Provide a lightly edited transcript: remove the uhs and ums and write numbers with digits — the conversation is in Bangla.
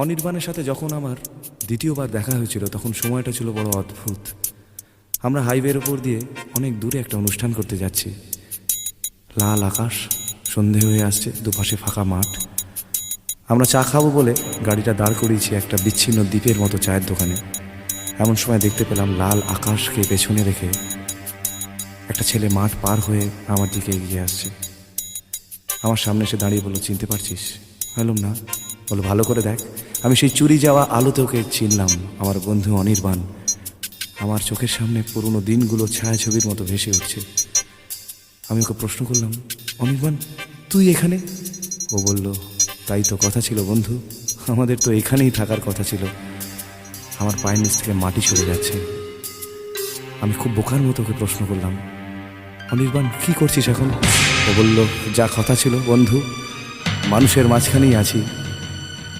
অনির্বাণের সাথে যখন আমার দ্বিতীয়বার দেখা হয়েছিল তখন সময়টা ছিল বড় অদ্ভুত। আমরা হাইওয়ের ওপর দিয়ে অনেক দূরে একটা অনুষ্ঠান করতে যাচ্ছি। লাল আকাশ, সন্ধে হয়ে আসছে, দুপাশে ফাঁকা মাঠ। আমরা চা খাবো বলে গাড়িটা দাঁড় করিয়েছি একটা বিচ্ছিন্ন দ্বীপের মতো চায়ের দোকানে। এমন সময় দেখতে পেলাম লাল আকাশকে পেছনে রেখে একটা ছেলে মাঠ পার হয়ে আমার দিকে এগিয়ে আসছে। আমার সামনে এসে দাঁড়িয়ে বলল, চিনতে পারছিস? বললাম না। বলো, ভালো করে দেখ। আমি সেই চুরি যাওয়া আলোতে ওকে চিনলাম, আমার বন্ধু অনির্বাণ। আমার চোখের সামনে পুরনো দিনগুলো ছায়াছবির মতো ভেসে উঠছে। আমি ওকে প্রশ্ন করলাম, অনির্বাণ তুই এখানে? ও বলল, তাই তো কথা ছিল বন্ধু, আমাদের তো এখানেই থাকার কথা ছিল। আমার পায়ের নিচ থেকে মাটি সরে যাচ্ছে। আমি খুব বোকার মতো ওকে প্রশ্ন করলাম, অনির্বাণ কি করছিস এখন? ও বলল, যা কথা ছিল বন্ধু, মানুষের মাঝখানেই আছি।